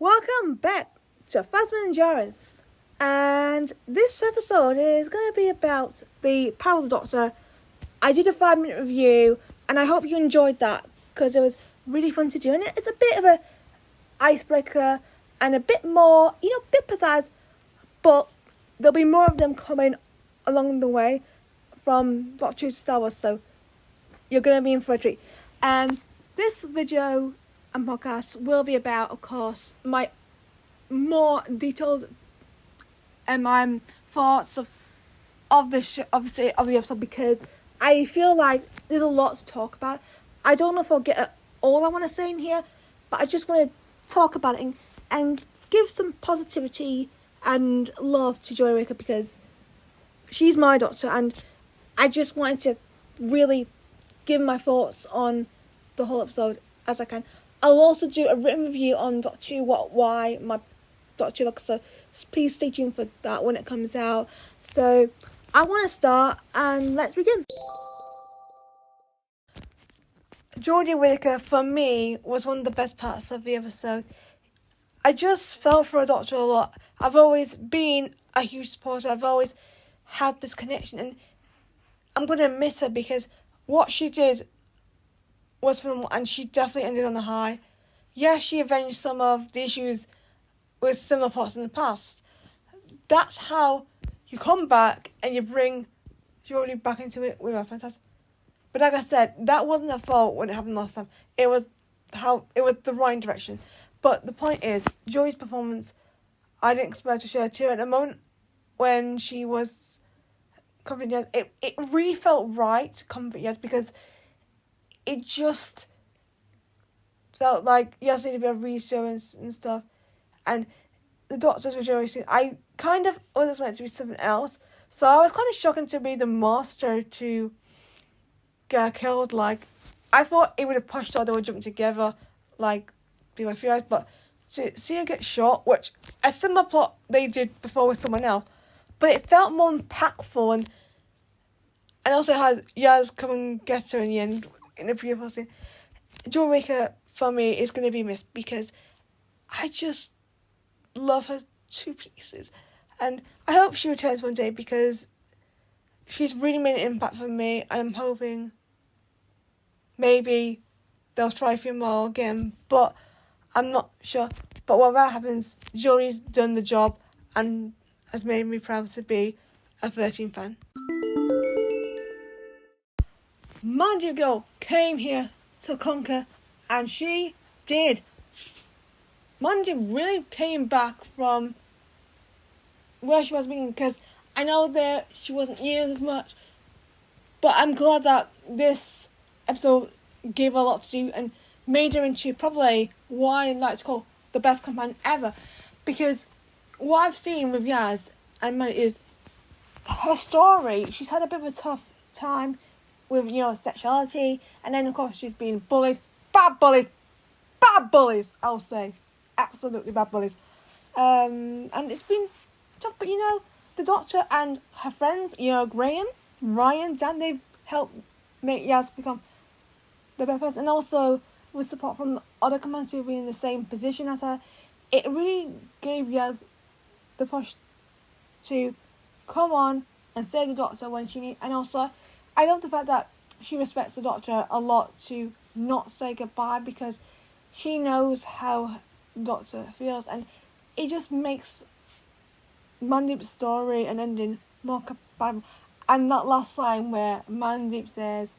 Welcome back to Thasmin Endurance, and this episode is going to be about the Power of the Doctor. I did a 5-minute review, and I hope you enjoyed that because it was really fun to do, and it's a bit of a icebreaker and a bit more, bit precise, but there'll be more of them coming along the way from Doctor Who to Star Wars, so you're going to be in for a treat. And this video and podcast will be about, of course, my more detailed and thoughts of the episode, because I feel like there's a lot to talk about. I don't know if I'll get all I want to say in here, but I just want to talk about it and give some positivity and love to Jodie Whittaker, because she's my Doctor, and I just wanted to really give my thoughts on the whole episode as I can. I'll also do a written review on Doctor Who, why my Doctor Who, so please stay tuned for that when it comes out. So I want to start, and let's begin. Jodie Whittaker, for me, was one of the best parts of the episode. I just felt for her Doctor a lot. I've always been a huge supporter. I've always had this connection, and I'm going to miss her because what she did was phenomenal, and she definitely ended on a high. Yes, she avenged some of the issues with similar plots in the past. That's how you come back and you bring Jodie back into it with her fantastic. But like I said, that wasn't her fault when it happened last time. It was the right direction. But the point is, Jodie's performance, I didn't expect to share too. At the moment when she was comforting Yaz, it really felt right to comfort Yaz, because it just felt like Yaz needed to be a reassurance and stuff. And the Doctor's rejoicing, I kind of was meant to be something else. So I was kind of shocked to be the master to get killed. Like, I thought it would have pushed her, they would jump together, like Be My Fear Eyes. But to see her get shot, which a similar plot they did before with someone else, but it felt more impactful, and also had Yaz come and get her in the end in the previous scene. Jodie Whittaker, for me, is going to be missed because I just love her to pieces. And I hope she returns one day because she's really made an impact for me. I'm hoping maybe they'll try a few more again, but I'm not sure. But whatever happens, Jodie's done the job and has made me proud to be a 13 fan. Mandy Girl came here to conquer, and she did. Mandy really came back from where she was being, because I know that she wasn't used as much, but I'm glad that this episode gave her a lot to do and made her into probably what I like to call the best companion ever, because what I've seen with Yaz and Mandy is her story. She's had a bit of a tough time with, sexuality, and then of course she's been bullied. Bad bullies, I'll say. Absolutely bad bullies. And it's been tough, but the Doctor and her friends, Graham, Ryan, Dan, they've helped make Yaz become the best person, and also with support from other commanders who've been in the same position as her. It really gave Yaz the push to come on and save the Doctor when she needs, and also I love the fact that she respects the Doctor a lot to not say goodbye, because she knows how the Doctor feels, and it just makes Mandeep's story and ending more compatible. And that last line where Mandeep says,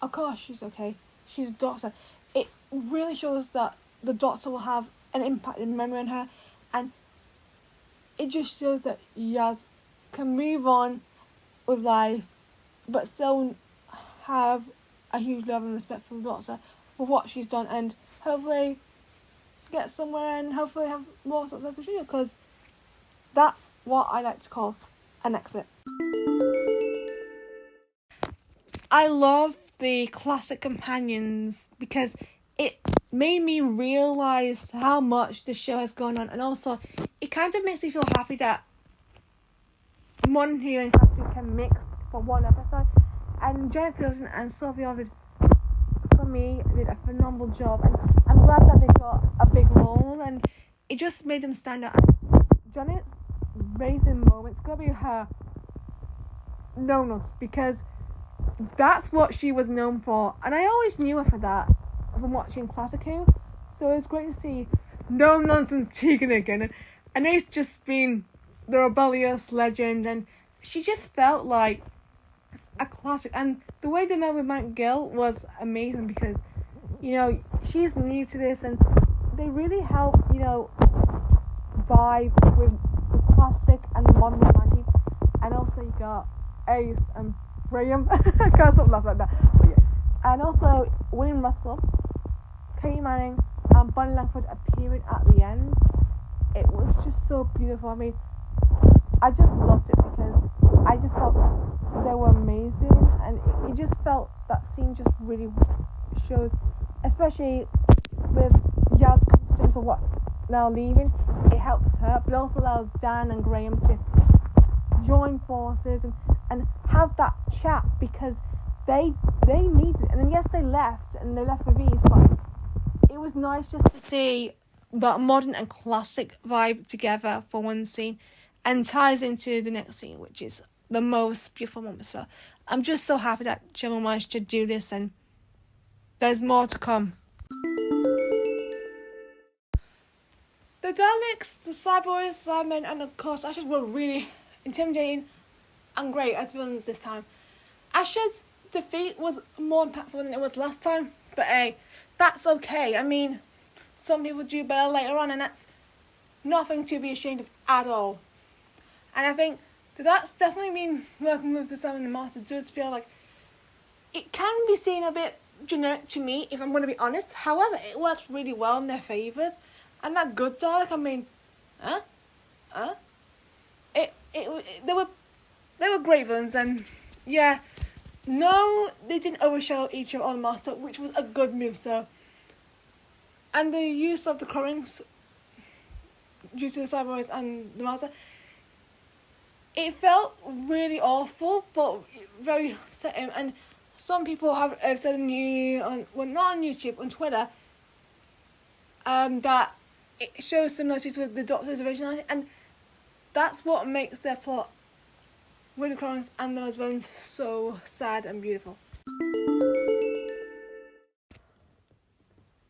of course she's okay, she's a Doctor, it really shows that the Doctor will have an impact in memory on her, and it just shows that Yaz can move on with life but still have a huge love and respect for the Doctor for what she's done, and hopefully get somewhere and hopefully have more success in the future, because that's what I like to call an exit. I love the classic companions because it made me realise how much the show has gone on, and also it kind of makes me feel happy that modern hero and classic can mix for one episode. And John Filson and Sophie Ovid, for me, did a phenomenal job, and I'm glad that they got a big role, and it just made them stand out. Janet's amazing moment's gonna be her no, because that's what she was known for, and I always knew her for that from watching Classic Who. So it was great to see no nonsense Tegan again, and it's just been the rebellious legend, and she just felt like a classic. And the way they met with Matt Gill was amazing because, you know, she's new to this, and they really help, you know, vibe with the classic and the modern romantic. And also you got Ace and Graham. I can't stop laughing like that. But yeah. And also William Russell, Katie Manning, and Bonnie Langford appearing at the end. It was just so beautiful. I mean, I just loved it because I just felt they were amazing, and it just felt that scene just really shows, especially with Yaz's confidence of what now leaving, it helps her, but also allows Dan and Graham to join forces and have that chat because they needed it. And then yes, they left with ease, but it was nice just to see that modern and classic vibe together for one scene, and ties into the next scene, which is the most beautiful moment. So I'm just so happy that Gemma managed to do this, and there's more to come. The Daleks, the Cyborgs, Thasmin, and of course Ashes were really intimidating and great as villains this time. Ashes' defeat was more impactful than it was last time, but hey, that's okay. I mean, some people do better later on, and that's nothing to be ashamed of at all. And I think that's definitely been working with the Seven and the Master. Does feel like it can be seen a bit generic to me, if I'm going to be honest. However, it works really well in their favours. And that good Dalek, I mean, they were great villains, and yeah, no, they didn't overshadow each other on the Master, which was a good move. So, and the use of the Currents due to the Cyborgs and the Master, it felt really awful, but very upsetting. And some people have said not on YouTube, on Twitter, that it shows similarities with the Doctor's originality, and that's what makes their plot with the Chronicles and those villains so sad and beautiful.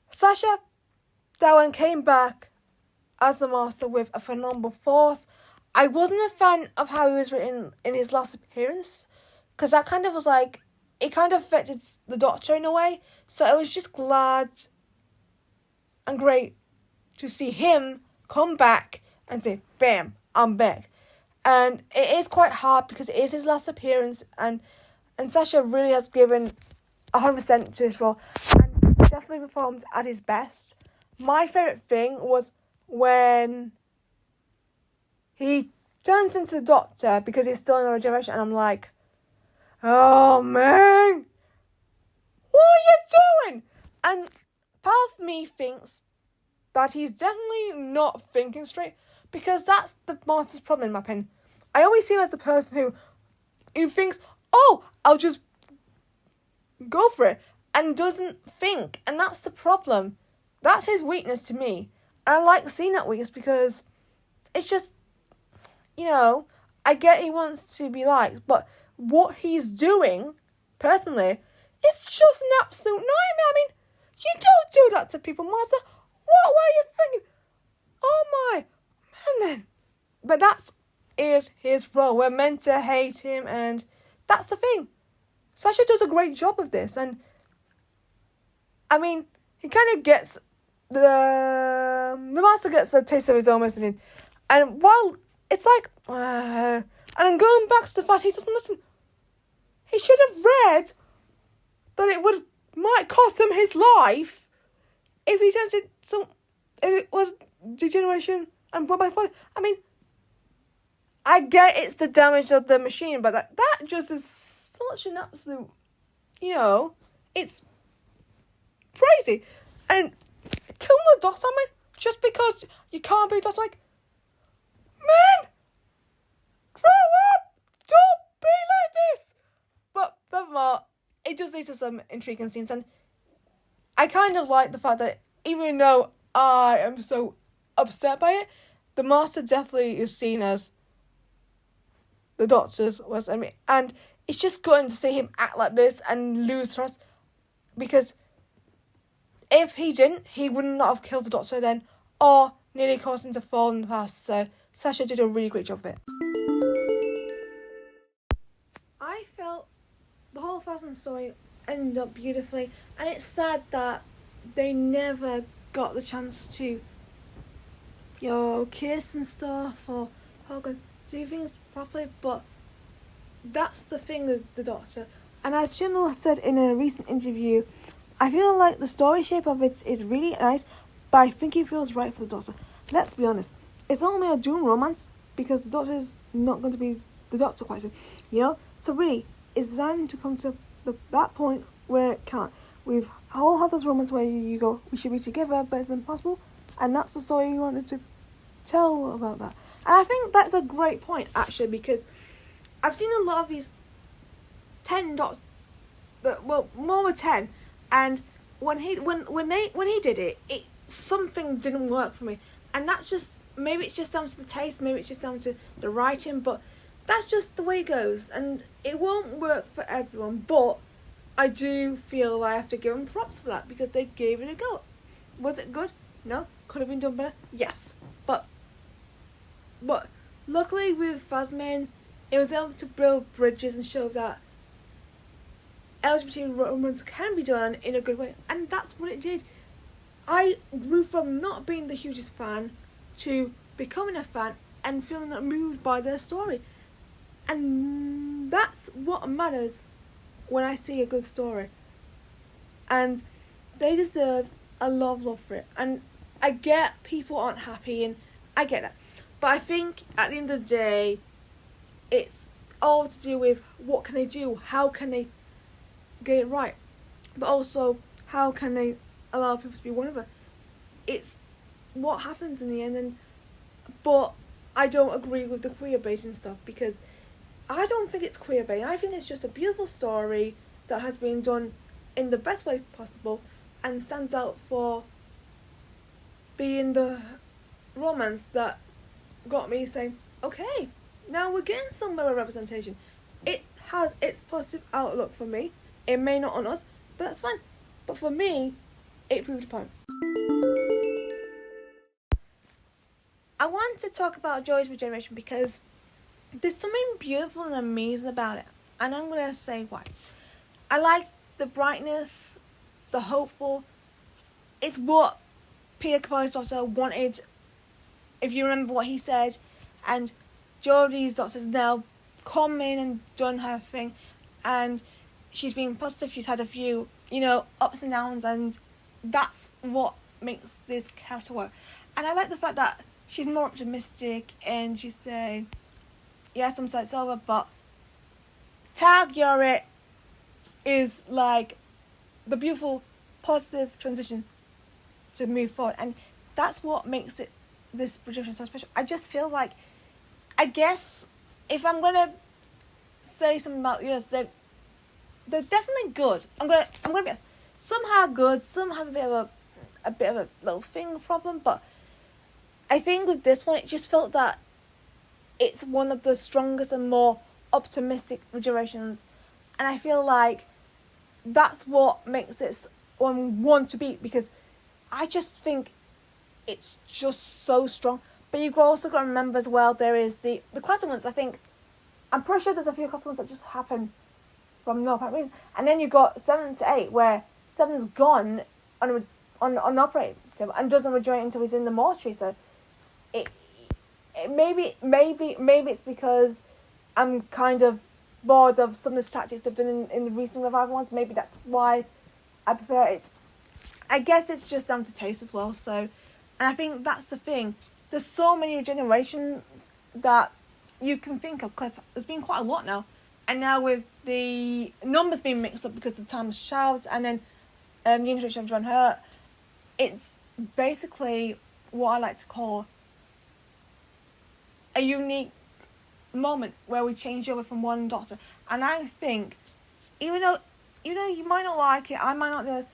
Sacha Dhawan came back as the Master with a phenomenal force. I wasn't a fan of how he was written in his last appearance, because that kind of was like, it kind of affected the Doctor in a way. So I was just glad and great to see him come back and say, bam, I'm back. And it is quite hard because it is his last appearance, and Sacha really has given 100% to this role and definitely performed at his best. My favourite thing was when he turns into the Doctor because he's still in a regeneration, and I'm like, oh man, what are you doing? And part of me thinks that he's definitely not thinking straight, because that's the Master's problem in my opinion. I always see him as the person who thinks, oh, I'll just go for it, and doesn't think, and that's the problem. That's his weakness to me. And I like seeing that weakness because it's just, you know, I get he wants to be liked, but what he's doing, personally, is just an absolute nightmare. I mean, you don't do that to people, Master. What were you thinking? Oh my, man then. But that is his role. We're meant to hate him, and that's the thing. Sacha does a great job of this, and I mean, he kind of gets the Master gets a taste of his own medicine, and while it's like, and then going back to the fact he doesn't listen, he should have read that might cost him his life if he tempted if it was degeneration and brought back his body. I mean, I get it's the damage of the machine, but that just is such an absolute, you know, it's crazy. And killing the Doctor, man, just because you can't be Doctor, like, man, grow up, don't be like this. But furthermore, it does lead to some intriguing scenes, and I kind of like the fact that even though I am so upset by it. The Master definitely is seen as the Doctor's worst enemy, and it's just going to see him act like this and lose trust, because if he didn't, he would not have killed the Doctor then, or nearly caused him to fall in the past. So Sasha did a really great job of it. I felt the whole Thasmin story ended up beautifully, and it's sad that they never got the chance to, kiss and stuff, or do things properly, but that's the thing with the Doctor. And as Jim said in a recent interview, I feel like the story shape of it is really nice, but I think it feels right for the Doctor. Let's be honest, it's not only a doom romance, because the Doctor's not going to be the Doctor quite soon, So really, it's designed to come to that point where it can't. We've all had those romance where you go, we should be together, but it's impossible, and that's the story you wanted to tell about that. And I think that's a great point, actually, because I've seen a lot of these 10 Doctors, well, more than 10, and when he did it, something didn't work for me, and that's just, maybe it's just down to the taste, maybe it's just down to the writing, but that's just the way it goes, and it won't work for everyone, but I do feel I have to give them props for that, because they gave it a go. Was it good? No. Could have been done better? Yes. But luckily with Thasmin, it was able to build bridges and show that LGBT romance can be done in a good way, and that's what it did. I grew from not being the hugest fan to becoming a fan and feeling moved by their story. And that's what matters when I see a good story. And they deserve a lot of love for it. And I get people aren't happy, and I get that. But I think at the end of the day, it's all to do with what can they do, how can they get it right, but also how can they allow people to be one of it. It's what happens in the end. But I don't agree with the queer baiting stuff, because I don't think it's queer baiting. I think it's just a beautiful story that has been done in the best way possible and stands out for being the romance that got me saying, okay, now we're getting somewhere with representation. It has its positive outlook for me. It may not on us, but that's fine. But for me, it proved a point. I want to talk about Jodie's regeneration because there's something beautiful and amazing about it, and I'm going to say why. I like the brightness, the hopeful. It's what Peter Capaldi's Doctor wanted, if you remember what he said, and Jodie's Doctor's now come in and done her thing, and she's been positive. She's had a few, ups and downs, and that's what makes this character work. And I like the fact that she's more optimistic, and she's saying, yes, I'm sad it's over, but tag you're it is like the beautiful, positive transition to move forward. And that's what makes it, this projection, so special. I just feel like, I guess, if I'm going to say something about yours, they're definitely good. I'm gonna be honest. Some are good, some have a bit of a little thing problem, but I think with this one, it just felt that it's one of the strongest and more optimistic regenerations, and I feel like that's what makes it one to beat, because I just think it's just so strong. But you've also got to remember as well, there is the classic ones. I'm pretty sure there's a few classic ones that just happen from no apparent reason, and then you got 7 to 8 where 7's gone on an operating table and doesn't regenerate until he's in the mortuary. So it maybe it's because I'm kind of bored of some of the tactics they've done in the recent revival ones. Maybe that's why I prefer it. I guess it's just down to taste as well. So, and I think that's the thing. There's so many regenerations that you can think of, because there's been quite a lot now. And now with the numbers being mixed up because of the time of child and then the introduction of John Hurt, it's basically what I like to call a unique moment where we change over from one Doctor. And I think, even though you might not like it, I might not know,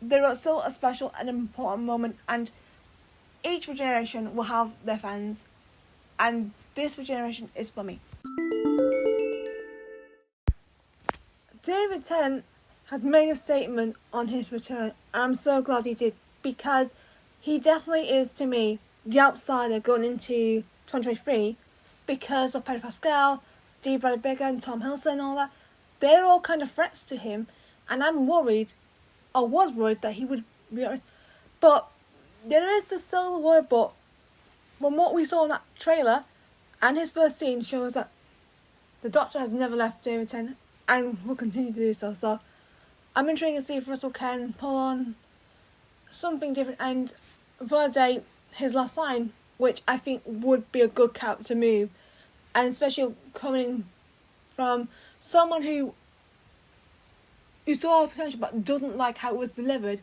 there is still a special and important moment. And each regeneration will have their fans, and this regeneration is for me. David Tennant has made a statement on his return, and I'm so glad he did, because he definitely is, to me, the outsider going into 2023, because of Pedro Pascal, David Whittaker and Tom Hiddleston and all that. They're all kind of threats to him, and I'm worried, or was worried, that he would be honest. But there is still the worry, but from what we saw in that trailer, and his first scene shows that the Doctor has never left David Tennant, and will continue to do so. So I'm intrigued to see if Russell can pull on something different and validate his last line, which I think would be a good character move, and especially coming from someone who saw potential but doesn't like how it was delivered.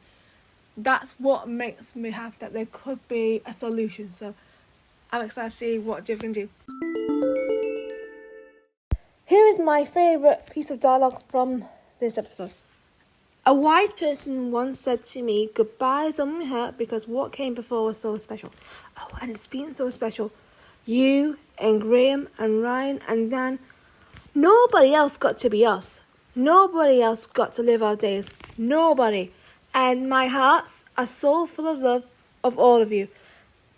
That's what makes me happy that there could be a solution. So I'm excited to see what David can do. Here is my favourite piece of dialogue from this episode. A wise person once said to me, goodbyes only hurt because what came before was so special. Oh, and it's been so special. You and Graham and Ryan and Dan, nobody else got to be us. Nobody else got to live our days. Nobody. And my hearts are so full of love of all of you.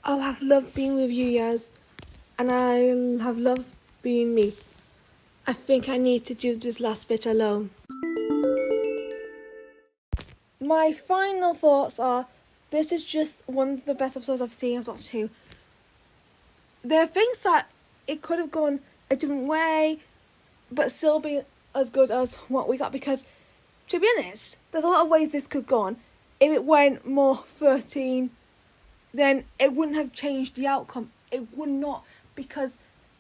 Oh, I've loved being with you, Yaz. And I have loved being me. I think I need to do this last bit alone. My final thoughts are, this is just one of the best episodes I've seen of Doctor Who. There are things that it could have gone a different way, but still be as good as what we got, because, to be honest, there's a lot of ways this could go on. If it went more 13, then it wouldn't have changed the outcome. It would not, because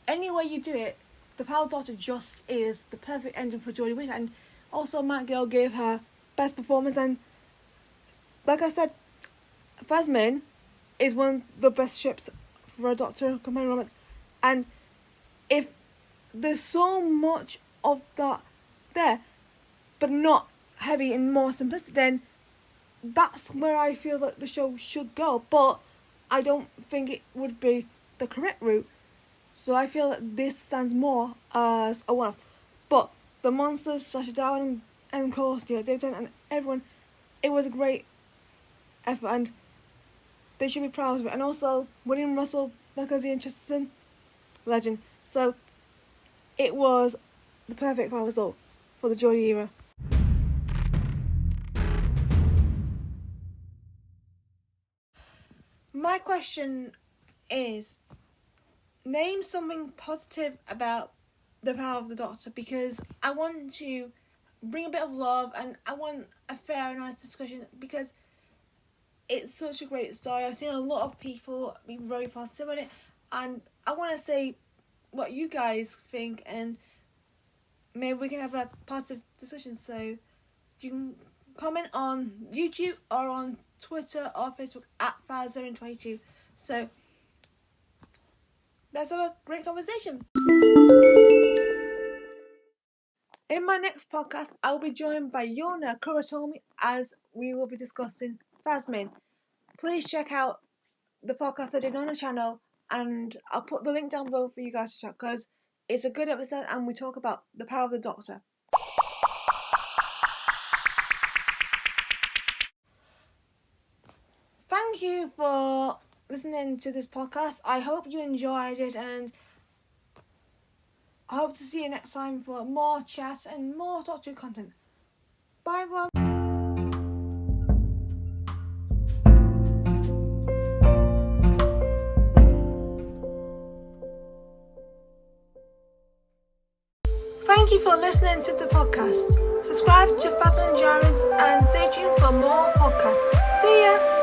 any way you do it, the Power Doctor just is the perfect ending for Jodie Whittaker. And also Matt Gill gave her best performance, and like I said, Thasmin is one of the best ships for a Doctor companion romance. And if there's so much of that there, but not heavy and more simplistic, then that's where I feel that the show should go. But I don't think it would be the correct route. So I feel that this stands more as a one-off. But the monsters, Sacha Darwin, and of course, David Tennant and everyone, it was a great effort, and they should be proud of it. And also, William Russell, because Ian Chesterton, legend. So it was the perfect final result for the Jodie era. My question is, name something positive about the Power of the Doctor, because I want to bring a bit of love and I want a fair and nice discussion, because it's such a great story. I've seen a lot of people be very positive on it, and I want to say what you guys think, and maybe we can have a positive discussion. So you can comment on YouTube or on Twitter or Facebook at Thasmin22. So let's have a great conversation. In my next podcast, I'll be joined by Yona Kuratomi as we will be discussing Thasmin. Please check out the podcast I did on the channel, and I'll put the link down below for you guys to check, because it's a good episode and we talk about the Power of the Doctor. Thank you for listening to this podcast. I hope you enjoyed it, and I hope to see you next time for more chat and more Doctor Who content. Bye, everyone. Thank you for listening to the podcast. Subscribe to Thasmin and stay tuned for more podcasts. See ya!